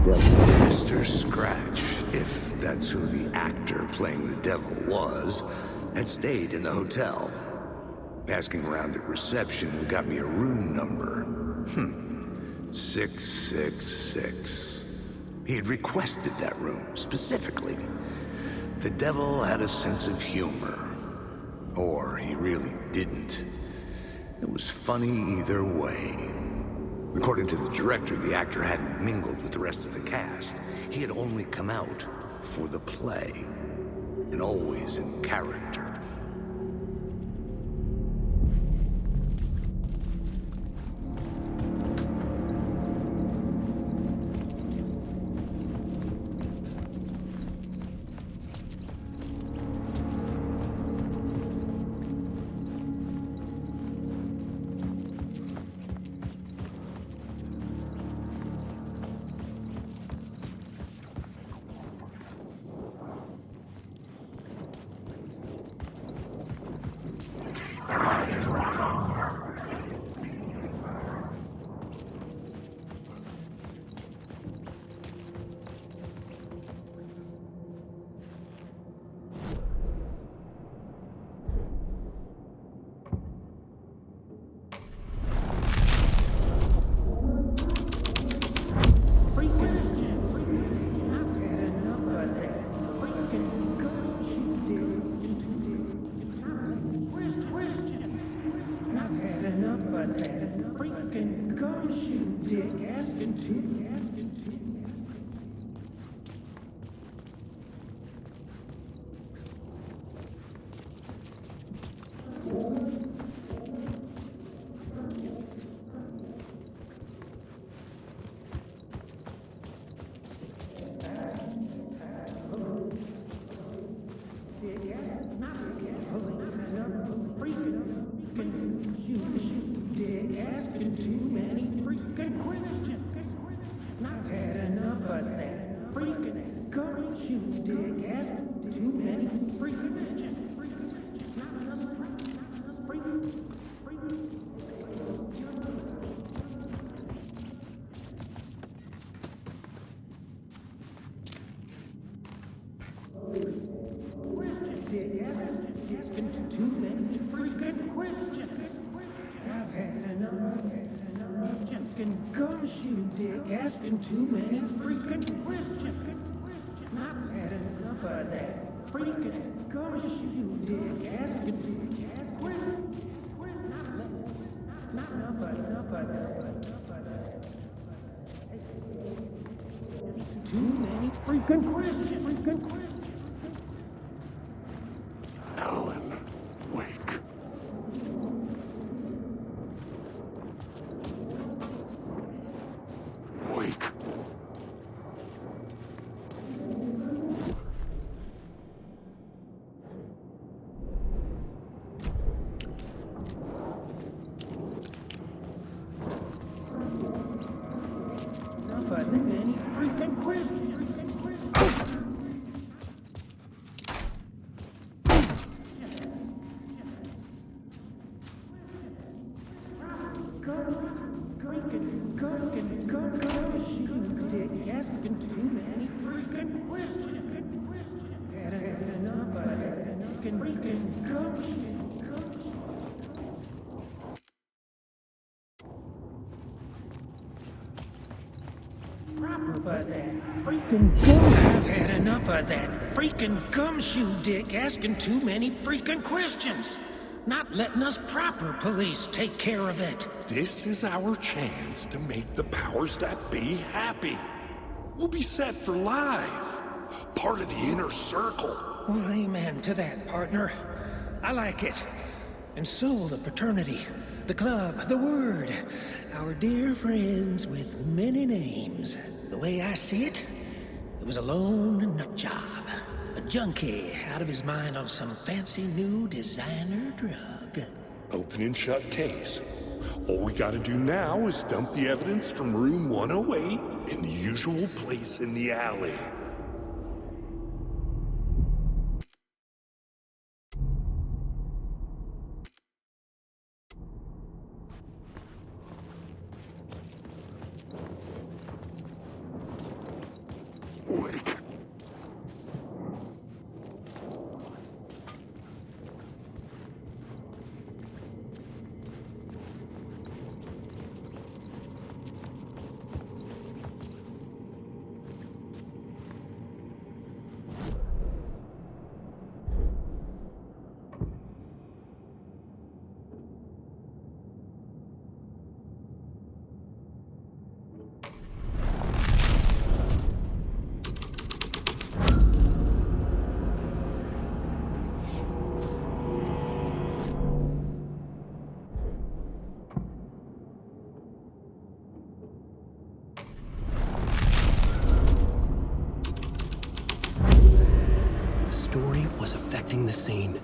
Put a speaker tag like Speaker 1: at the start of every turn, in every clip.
Speaker 1: Mr. Scratch, if that's who the actor playing the devil was, had stayed in the hotel. Asking around at reception who got me a room number. 666. He had requested that room, specifically. The devil had a sense of humor. Or he really didn't. It was funny either way. According to the director, the actor hadn't mingled with the rest of the cast. He had only come out for the play, and always in character.
Speaker 2: Asking too many freaking questions. I've had enough of that. Freaking gosh, you dick. Asking too questions. Not enough of that. Too many freaking questions.
Speaker 3: Alan, wake.
Speaker 2: I've had enough of that freaking gumshoe dick asking too many freaking questions. Not letting us proper police take care of it.
Speaker 3: This is our chance to make the powers that be happy. We'll be set for life. Part of the inner circle.
Speaker 2: Well, amen to that, partner. I like it. and soul of fraternity, the club, the word, our dear friends with many names. The way I see it, it was a lone nut job. A junkie out of his mind on some fancy new designer drug.
Speaker 3: Open and shut case. All we gotta do now is dump the evidence from room 108 in the usual place in the alley. Wake.
Speaker 4: Story was affecting the scene.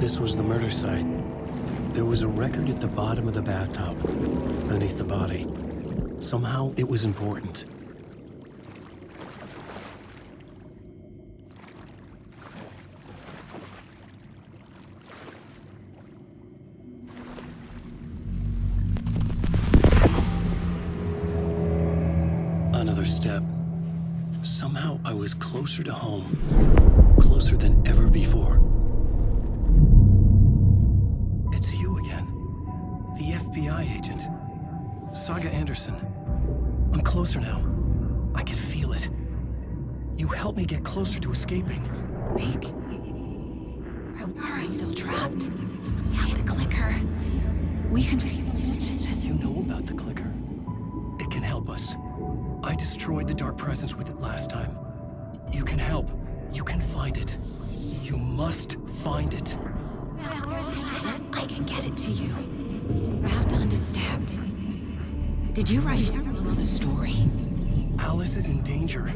Speaker 4: This was the murder site. There was a record at the bottom of the bathtub, beneath the body. Somehow it was important. Another step. Somehow I was closer to home. Closer than ever before. It's you again. The FBI agent. Saga Anderson. I'm closer now. I can feel it. You You helped me get closer to escaping.
Speaker 5: Rick? Are I still trapped? I have the clicker. We can...
Speaker 4: You know about the clicker. It can help us. I destroyed the dark presence with it last time. You can help. You can find it. You must find it.
Speaker 5: I can get it to you. I have to understand. Did you write the story?
Speaker 4: Alice is in danger.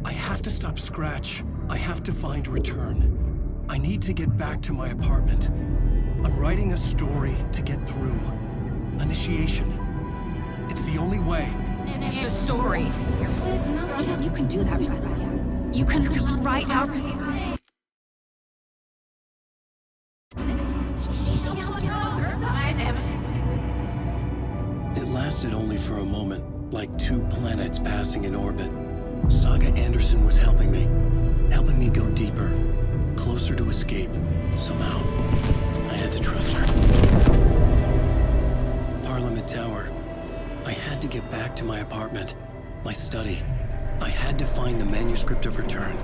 Speaker 4: I have to stop Scratch. I have to find Return. I need to get back to my apartment. I'm writing a story to get through. Initiation. It's the only way.
Speaker 5: The story. You can do that. You can write out...
Speaker 4: It lasted only for a moment, like two planets passing in orbit. Saga Anderson was helping me go deeper, closer to escape. Somehow, I had to trust her. Parliament Tower. I had to get back to my apartment, my study. I had to find the manuscript of Return.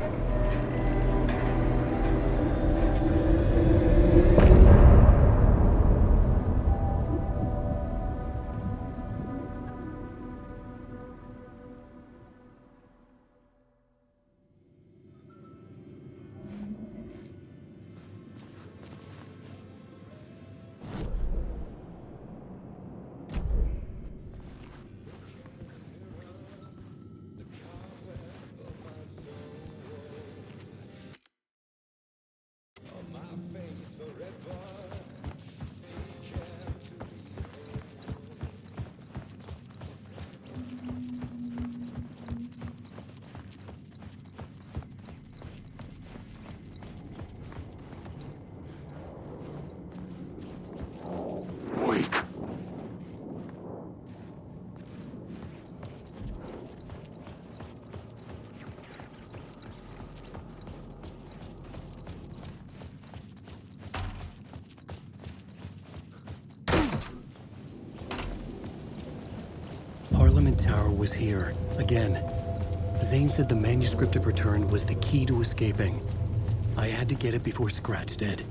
Speaker 4: Parliament Tower was here, again. Zane said the manuscript of Return was the key to escaping. I had to get it before Scratch did.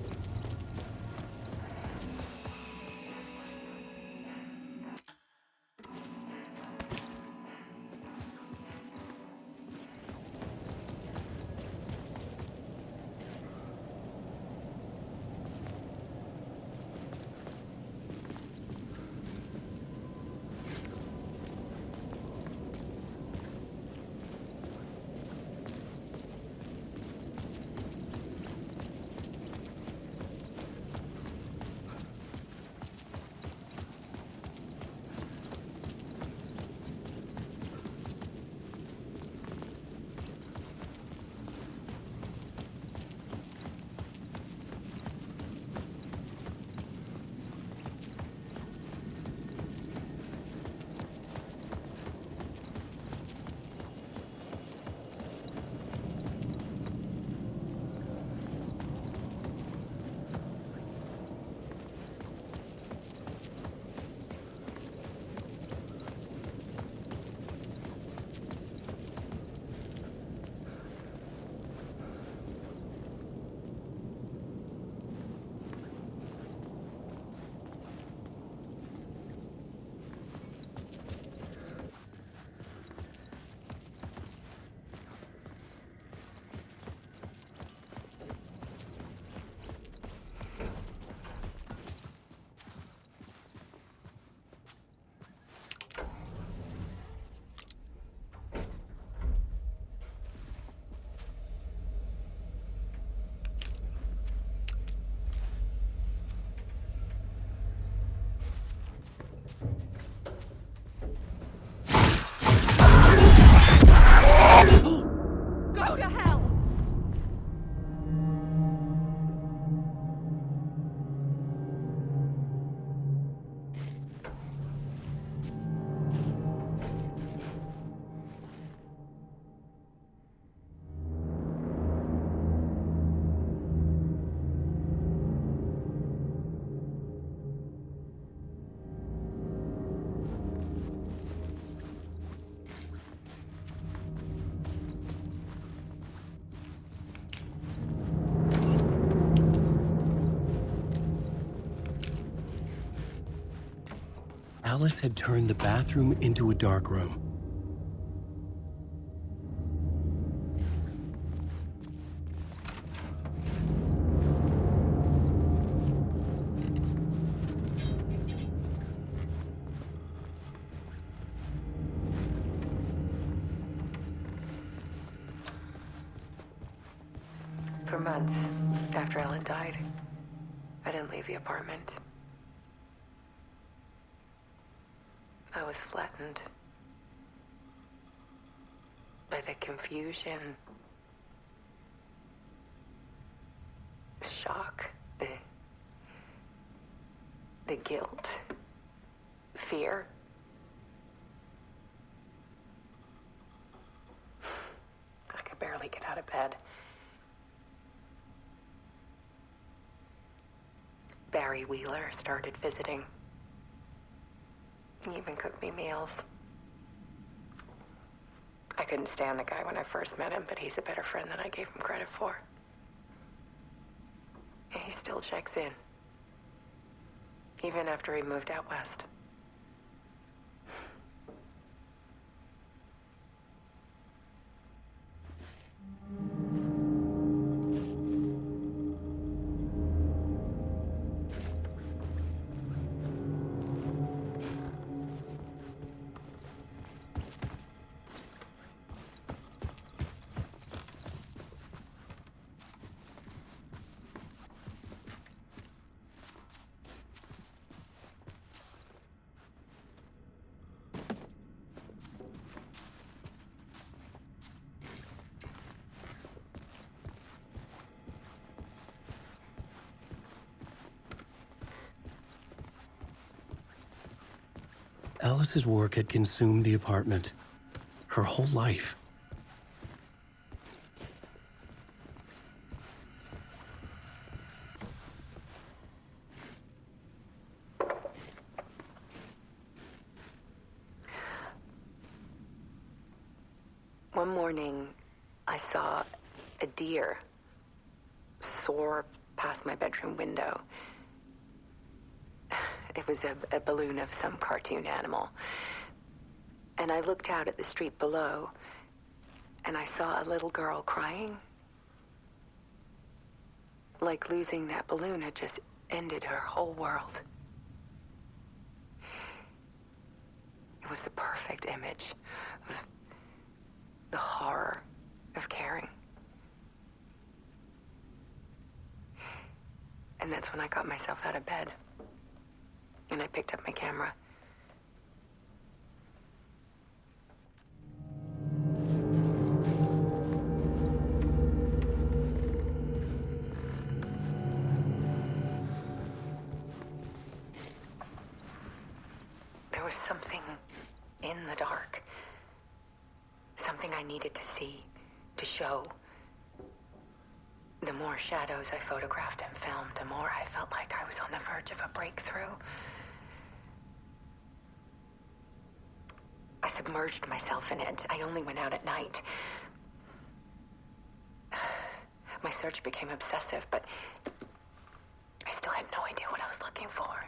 Speaker 4: Alice had turned the bathroom into a dark room.
Speaker 6: For months after Ellen died, I didn't leave the apartment. I was flattened by the confusion, the shock, the guilt, fear. I could barely get out of bed. Barry Wheeler started visiting. He even cooked me meals. I couldn't stand the guy when I first met him, but he's a better friend than I gave him credit for. And he still checks in, even after he moved out west.
Speaker 4: Alice's work had consumed the apartment, her whole life.
Speaker 6: One morning, I saw a deer soar past my bedroom window. It was a balloon of some cartoon animal. And I looked out at the street below, and I saw a little girl crying. Like losing that balloon had just ended her whole world. It was the perfect image of the horror of caring. And that's when I got myself out of bed. And I picked up my camera. There was something in the dark. Something I needed to see, to show. The more shadows I photographed and filmed, the more I felt like I was on the verge of a breakthrough. I submerged myself in it. I only went out at night. My search became obsessive, but I still had no idea what I was looking for.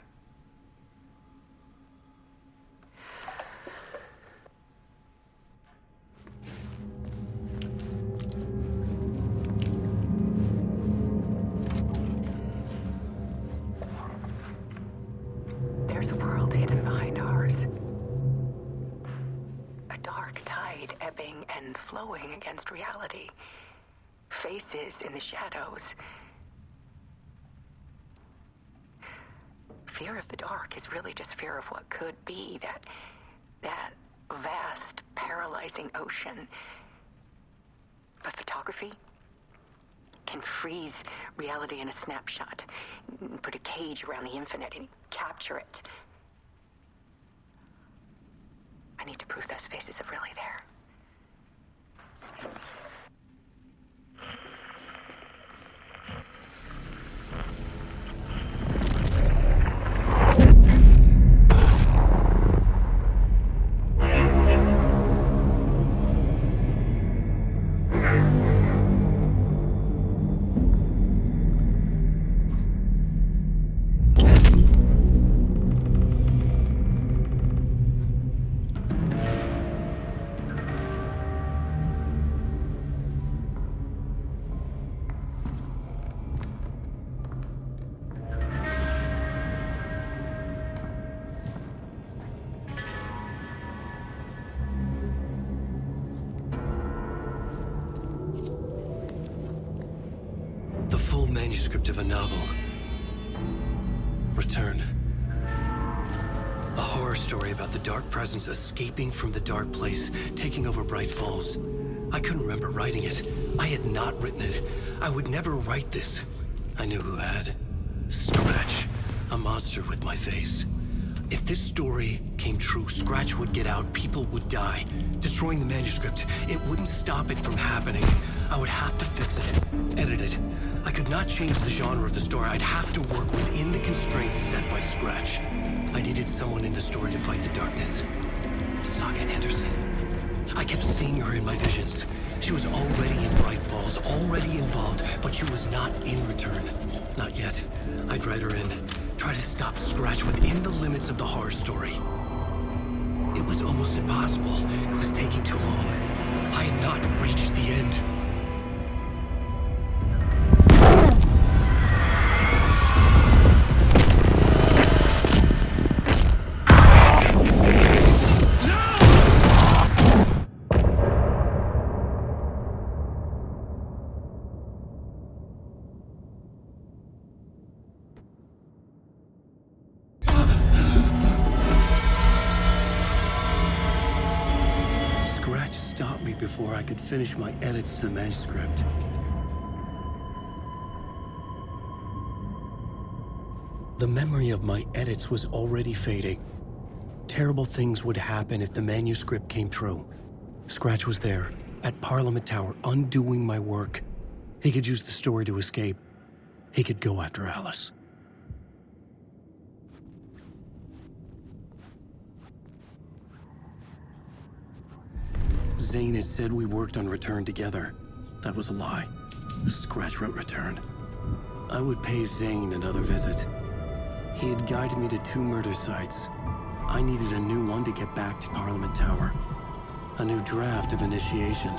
Speaker 6: There's a world hidden behind ours. A dark tide ebbing and flowing against reality. Faces in the shadows. Fear of the dark is really just fear of what could be, that vast, paralyzing ocean. But photography can freeze reality in a snapshot, put a cage around the infinite and capture it. I need to prove those faces are really there.
Speaker 4: manuscript of a novel. Return. A horror story about the dark presence escaping from the dark place, taking over Bright Falls. I couldn't remember writing it. I had not written it. I would never write this. I knew who had. Scratch. A monster with my face. If this story came true, Scratch would get out, people would die. Destroying the manuscript, it wouldn't stop it from happening. I would have to fix it, edit it. I could not change the genre of the story. I'd have to work within the constraints set by Scratch. I needed someone in the story to fight the darkness. Saga Anderson. I kept seeing her in my visions. She was already in Bright Falls, already involved, but she was not in Return. Not yet. I'd write her in. Try to stop Scratch within the limits of the horror story. It was almost impossible. It was taking too long. I had not reached the end. Before I could finish my edits to the manuscript. The memory of my edits was already fading. Terrible things would happen if the manuscript came true. Scratch was there, at Parliament Tower, undoing my work. He could use the story to escape. He could go after Alice. Zane had said we worked on Return together. That was a lie. Scratch wrote Return. I would pay Zane another visit. He had guided me to 2 murder sites. I needed a new one to get back to Parliament Tower. A new draft of Initiation.